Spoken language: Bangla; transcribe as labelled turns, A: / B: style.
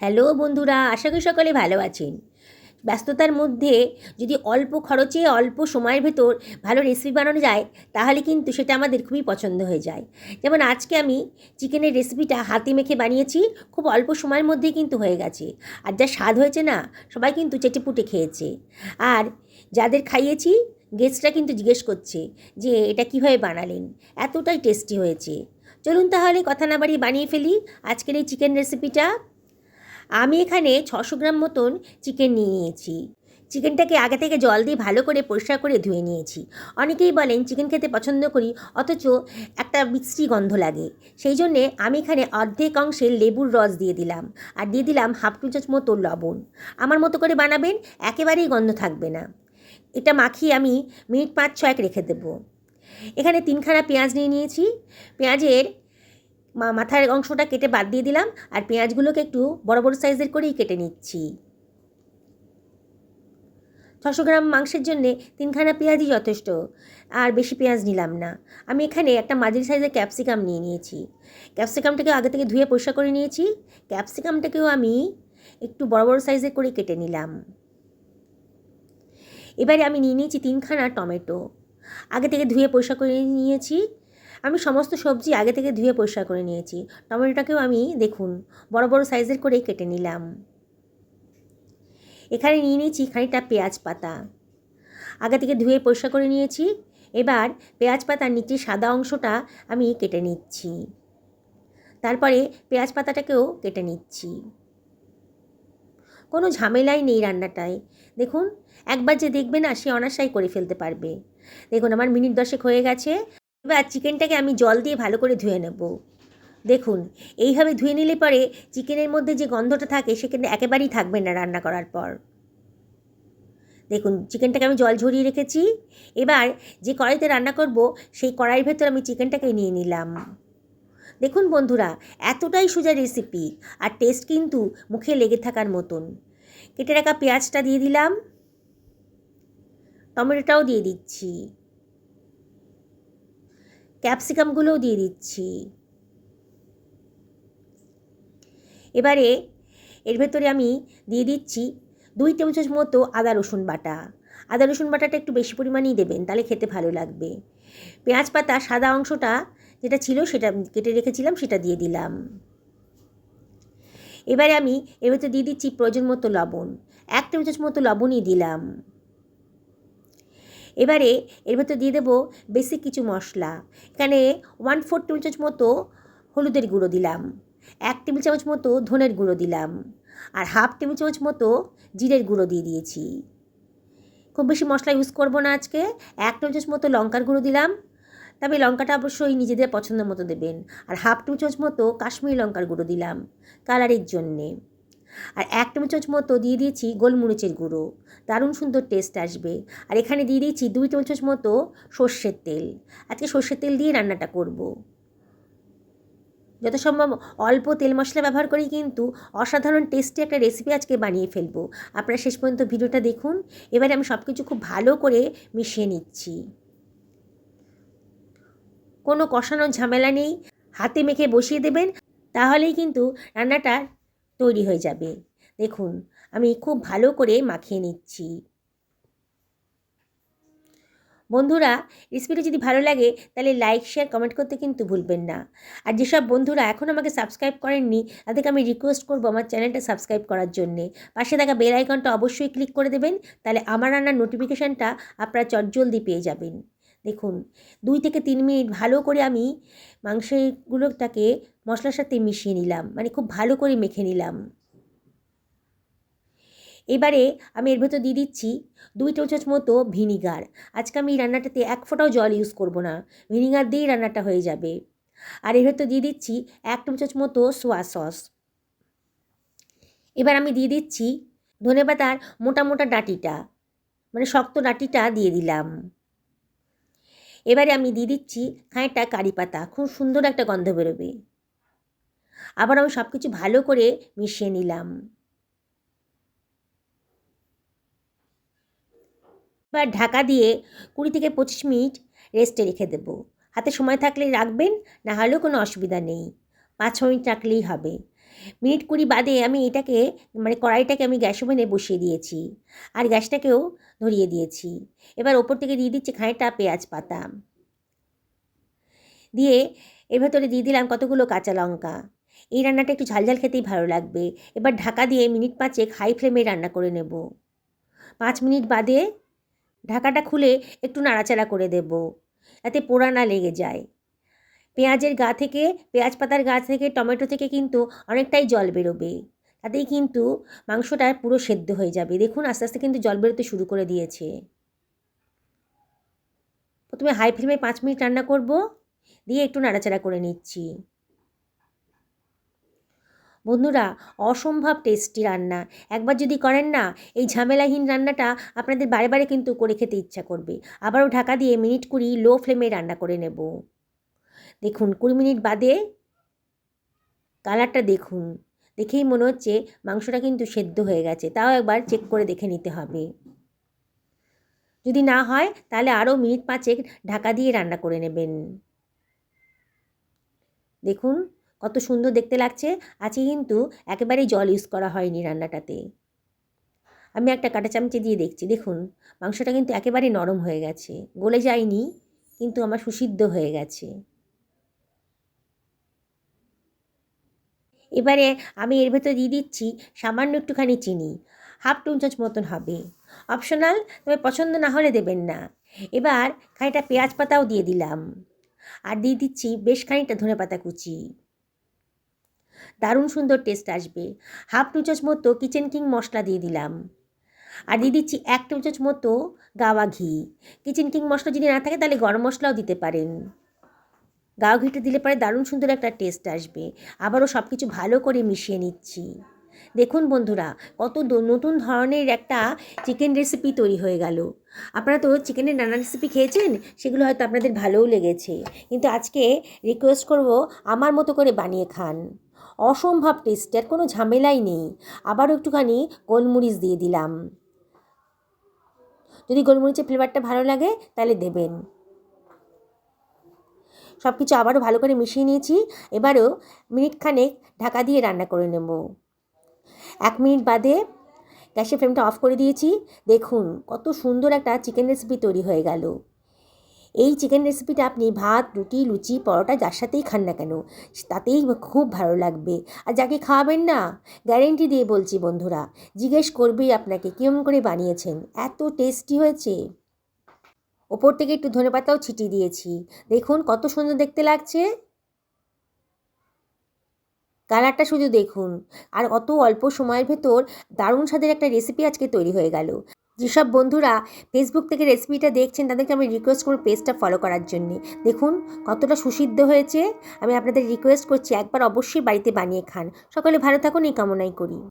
A: হ্যালো বন্ধুরা, আশা করি সকলে ভালো আছেন। ব্যস্ততার মধ্যে যদি অল্প খরচে অল্প সময়ের ভেতর ভালো রেসিপি বানানো যায়, তাহলে কিন্তু সেটা আমাদের খুবই পছন্দ হয়ে যায়। যেমন আজকে আমি চিকেনের রেসিপিটা হাতে মেখে বানিয়েছি, খুব অল্প সময়ের মধ্যেই কিন্তু হয়ে গেছে। আর যা স্বাদ হয়েছে না, সবাই কিন্তু চেটেপুটে খেয়েছে। আর যাদের খাইয়েছি, গেস্টরা কিন্তু জিজ্ঞেস করছে যে এটা কীভাবে বানালেন, এতটাই টেস্টি হয়েছে। চলুন তাহলে কথা না বাড়িয়ে বানিয়ে ফেলি আজকের এই চিকেন রেসিপিটা। আমি এখানে 600 গ্রাম মতন চিকেন নিয়ে নিয়েছি। চিকেনটাকে আগে থেকে জল দিয়ে ভালো করে পরিষ্কার করে ধুয়ে নিয়েছি। অনেকেই বলেন চিকেন খেতে পছন্দ করি, অথচ একটা মিষ্টি গন্ধ লাগে। সেই জন্যে আমি এখানে অর্ধেক অংশে লেবুর রস দিয়ে দিলাম, আর দিয়ে দিলাম হাফ টি চামচ মতো লবণ। আমার মতো করে বানাবেন, একেবারেই গন্ধ থাকবে না। এটা মাখিয়ে আমি মিনিট 5-6 রেখে দেবো। এখানে 3খানা পেঁয়াজ নিয়ে নিয়েছি। পেঁয়াজের মাথার অংশটা কেটে বাদ দিয়ে দিলাম, আর পেঁয়াজগুলোকে একটু বড় বড় সাইজের করেই কেটে নিচ্ছি। 600 গ্রাম মাংসের জন্যে 3খানা পেঁয়াজই যথেষ্ট, আর বেশি পেঁয়াজ নিলাম না। আমি এখানে একটা মাঝারি সাইজের ক্যাপসিকাম নিয়ে নিয়েছি। ক্যাপসিকামটাকে আগে থেকে ধুয়ে পরিষ্কার করে নিয়েছি। ক্যাপসিকামটাকেও আমি একটু বড় বড় সাইজের করে কেটে নিলাম। এবারে আমি নিয়ে নিয়েছি 3খানা টমেটো, আগে থেকে ধুয়ে পরিষ্কার করে নিয়েছি। আমি সমস্ত সবজি আগে থেকে ধুয়ে পরিষ্কার করে নিয়েছি। টমেটোটাকেও আমি দেখুন বড় বড় সাইজের করেই কেটে নিলাম। এখানে নিয়ে নিয়েছি খানিকটা পেঁয়াজ পাতা, আগে থেকে ধুয়ে পরিষ্কার করে নিয়েছি। এবার পেঁয়াজ পাতার নিচে সাদা অংশটা আমি কেটে নিচ্ছি। তারপরে পেঁয়াজ পাতাটাকেও কেটে নিচ্ছি। কোনো ঝামেলাই নেই রান্নাটায়। দেখুন, একবার যে দেখবে না, সে অনায়াসেই করে ফেলতে পারবে। দেখুন আমার মিনিট 10 হয়ে গেছে। এবার চিকেনটাকে আমি জল দিয়ে ভালো করে ধুয়ে নেব। দেখুন, এইভাবে ধুয়ে নিলে পরে চিকেনের মধ্যে যে গন্ধটা থাকে সেখানে একেবারেই থাকবে না রান্না করার পর। দেখুন চিকেনটাকে আমি জল ঝরিয়ে রেখেছি। এবার যে কড়াইতে রান্না করব সেই কড়াইয়ের ভেতর আমি চিকেনটাকে নিয়ে নিলাম। দেখুন বন্ধুরা, এতটাই সোজা রেসিপি, আর টেস্ট কিন্তু মুখে লেগে থাকার মতন। কেটে রাখা পেঁয়াজটা দিয়ে দিলাম, টমেটোটাও দিয়ে দিচ্ছি, ক্যাপসিকামগুলোও দিয়ে দিচ্ছি। এবারে এর ভেতরে আমি দিয়ে দিচ্ছি 2 টেবিল চামচ মতো আদা রসুন বাটা। আদা রসুন বাটাটা একটু বেশি পরিমাণেই দেবেন, তাহলে খেতে ভালো লাগবে। পেঁয়াজ পাতা সাদা অংশটা যেটা ছিল সেটা কেটে রেখেছিলাম, সেটা দিয়ে দিলাম। এবারে আমি এর ভেতরে দিয়ে দিচ্ছি প্রয়োজন মতো লবণ, 1 টেবিল চামচ মতো লবণই দিলাম। এবারে এর ভেতর দিয়ে দেবো বেসিক কিছু মশলা। এখানে 1/4 টেবিল চামচ মতো হলুদের গুঁড়ো দিলাম, 1 টেবিল চামচ মতো ধনের গুঁড়ো দিলাম, আর হাফ টেবিল চামচ মতো জিরের গুঁড়ো দিয়ে দিয়েছি। খুব বেশি মশলা ইউজ করব না আজকে। 1 টেবিল চামচ মতো লঙ্কার গুঁড়ো দিলাম, তবে লঙ্কাটা অবশ্যই নিজেদের পছন্দ মতো দেবেন। আর হাফ টেবিল চামচ মতো কাশ্মীরি লঙ্কার গুঁড়ো দিলাম কালারের জন্যে। আর 1 টেবিল চামচ মতো দিয়ে দিয়েছি গোলমরিচের গুঁড়ো, দারুণ সুন্দর টেস্ট আসবে। আর এখানে দিয়ে দিয়েছি 2 টেবিল চামচ মতো সর্ষের তেল। আজকে সর্ষের তেল দিয়ে রান্নাটা করব। যত সম্ভব অল্প তেল মশলা ব্যবহার করেই কিন্তু অসাধারণ টেস্টি একটা রেসিপি আজকে বানিয়ে ফেলবো। আপনারা শেষ পর্যন্ত ভিডিওটা দেখুন। এবারে আমি সব কিছু খুব ভালো করে মিশিয়ে নিচ্ছি। কোনো কষানোর ঝামেলা নেই, হাতে মেখে বসিয়ে দেবেন, তাহলেই কিন্তু রান্নাটা তৈরি হয়ে যাবে। দেখুন আমি খুব ভালো করে মাখিয়ে নিচ্ছি। বন্ধুরা, রেসিপিটা যদি ভালো লাগে তাহলে লাইক শেয়ার কমেন্ট করতে কিন্তু ভুলবেন না। আর যেসব বন্ধুরা এখন আমাকে সাবস্ক্রাইব করেননি, তাদেরকে আমি রিকোয়েস্ট করবো আমার চ্যানেলটা সাবস্ক্রাইব করার জন্যে। পাশে থাকা বেল আইকনটা অবশ্যই ক্লিক করে দেবেন, তাহলে আমার রান্নার নোটিফিকেশানটা আপনারা চটজলদি পেয়ে যাবেন। দেখুন 2 থেকে 3 মিনিট ভালো করে আমি মাংসগুলোটাকে মশলার সাথে মিশিয়ে নিলাম, মানে খুব ভালো করে মেখে নিলাম। এবারে আমি এর ভেতর দিয়ে দিচ্ছি 2 টেবিল চামচ মতো ভিনিগার। আজকে আমি এই রান্নাটাতে 1 ফোঁটাও জল ইউজ করব না, ভিনিগার দিয়েই রান্নাটা হয়ে যাবে। আর এর ভেতর দিয়ে দিচ্ছি 1 টেবিল চামচ মতো সোয়া সস। এবার আমি দিয়ে দিচ্ছি ধনেপাতার মোটা মোটা ডাঁটিটা, মানে শক্ত ডাঁটিটা দিয়ে দিলাম। এবারে আমি দিয়ে দিচ্ছি খানিকটা কারি পাতা, খুব সুন্দর একটা গন্ধ বেরোবে। আবার আমি সব কিছু ভালো করে মিশিয়ে নিলাম। এবার ঢাকা দিয়ে 20 থেকে 25 মিনিট রেস্টে রেখে দেবো। হাতে সময় থাকলে রাখবেন, না হলেও কোনো অসুবিধা নেই, 5 মিনিট রাখলেই হবে। মিনিট 20 বাদে আমি এটাকে কড়াইটাকে আমি গ্যাস ওভেনে বসিয়ে দিয়েছি আর গ্যাসটাকেও ধরিয়ে দিয়েছি। এবার ওপর থেকে দিয়ে দিচ্ছি খানিকটা পেঁয়াজ পাতা, দিয়ে এর ভেতরে দিয়ে দিলাম কতগুলো কাঁচা লঙ্কা। এই রান্নাটা একটু ঝালঝাল খেতেই ভালো লাগবে। এবার ঢাকা দিয়ে মিনিট 5 হাই ফ্লেমে রান্না করে নেব। 5 মিনিট বাদে ঢাকাটা খুলে একটু নাড়াচাড়া করে দেব, যাতে পোড়া না লেগে যায়। পেঁয়াজের গা থেকে, পেঁয়াজ পাতার গা থেকে, টমেটো থেকে কিন্তু অনেকটাই জল বেরোবে, তাতেই কিন্তু মাংসটা পুরো সেদ্ধ হয়ে যাবে। দেখুন আস্তে আস্তে কিন্তু জল বেরোতে শুরু করে দিয়েছে। প্রথমে হাই ফ্লেমে 5 মিনিট রান্না করব, দিয়ে একটু নাড়াচাড়া করে নিচ্ছি। বন্ধুরা, অসম্ভব টেস্টি রান্না। একবার যদি করেন না, এই ঝামেলাহীন রান্নাটা আপনাদের বারে বারে কিন্তু করে খেতে ইচ্ছা করবে। আবারও ঢাকা দিয়ে মিনিট 20 লো ফ্লেমে রান্না করে নেব। দেখুন 20 মিনিট বাদে কালারটা দেখুন, দেখেই মনে হচ্ছে মাংসটা কিন্তু সেদ্ধ হয়ে গেছে। তাও একবার চেক করে দেখে নিতে হবে। যদি না হয় তাহলে আরও মিনিট 5 ঢাকা দিয়ে রান্না করে নেবেন। দেখুন কত সুন্দর দেখতে লাগছে। আজকে কিন্তু একেবারেই জল ইউজ করা হয়নি রান্নাটাতে। আমি একটা কাঁটা চামচে দিয়ে দেখছি, দেখুন মাংসটা কিন্তু একেবারে নরম হয়ে গেছে, গলে যায়নি, কিন্তু আমার সুসিদ্ধ হয়ে গেছে। এবারে আমি এর ভেতরে দিয়ে দিচ্ছি সামান্য একটুখানি চিনি, হাফ টি চামচ মতন হবে, অপশনাল, তবে পছন্দ না হলে দেবেন না। এবার খানিকটা পেঁয়াজ পাতাও দিয়ে দিলাম, আর দিয়ে দিচ্ছি বেশ খানিকটা ধনেপাতা কুচি। দারুণ সুন্দর টেস্ট আসবে। হাফ টি চামচ মতো কিচেন কিং মশলা দিয়ে দিলাম, আর দিয়ে দিচ্ছি 1 টেবিল চামচ মতো গাওয়া ঘি। কিচেন কিং মশলা যদি না থাকে তাহলে গরম মশলাও দিতে পারেন। গাওয়া ঘিটা দিলে পরে দারুণ সুন্দর একটা টেস্ট আসবে। আবারও সব কিছু ভালো করে মিশিয়ে নিচ্ছি। দেখুন বন্ধুরা, কত নতুন ধরনের একটা চিকেন রেসিপি তৈরি হয়ে গেল। আপনারা তো চিকেনের নানা রেসিপি খেয়েছেন, সেগুলো হয়তো আপনাদের ভালোও লেগেছে, কিন্তু আজকে রিকোয়েস্ট করব আমার মতো করে বানিয়ে খান। অসম্ভব টেস্টি, আর কোনো ঝামেলাই নেই। আবারও একটুখানি গোলমরিচ দিয়ে দিলাম, যদি গোলমরিচের ফ্লেভারটা ভালো লাগে তাহলে দেবেন। সব কিছু আবারও ভালো করে মিশিয়ে নিয়েছি। এবারও মিনিট খানেক ঢাকা দিয়ে রান্না করে নেব। 1 মিনিট বাদে গ্যাসের ফ্লেমটা অফ করে দিয়েছি। দেখুন কত সুন্দর একটা চিকেন রেসিপি তৈরি হয়ে গেল। এই চিকেন রেসিপিটা আপনি ভাত, রুটি, লুচি, পরোটা যার সাথেই খান না কেন, তাতেই খুব ভালো লাগবে। আর যাকে খাওয়াবেন না, গ্যারেন্টি দিয়ে বলছি বন্ধুরা, জিজ্ঞেস করবেই আপনাকে কেমন করে বানিয়েছেন, এত টেস্টি হয়েছে। ওপর থেকে একটু ধনেপাতাও ছিটিয়ে দিয়েছি। দেখুন কত সুন্দর দেখতে লাগছে, কালারটা শুধু দেখুন। আর অত অল্প সময়ের ভেতর দারুণ স্বাদের একটা রেসিপি আজকে তৈরি হয়ে গেল। যেসব বন্ধুরা ফেসবুক থেকে রেসিপিটা দেখছেন তাদেরকে আমি রিকোয়েস্ট করব পেজটা ফলো করার জন্যে। দেখুন কতটা সুসিদ্ধ হয়েছে। আমি আপনাদের রিকোয়েস্ট করছি একবার অবশ্যই বাড়িতে বানিয়ে খান। সকলে ভালো থাকুন এই কামনাই করি।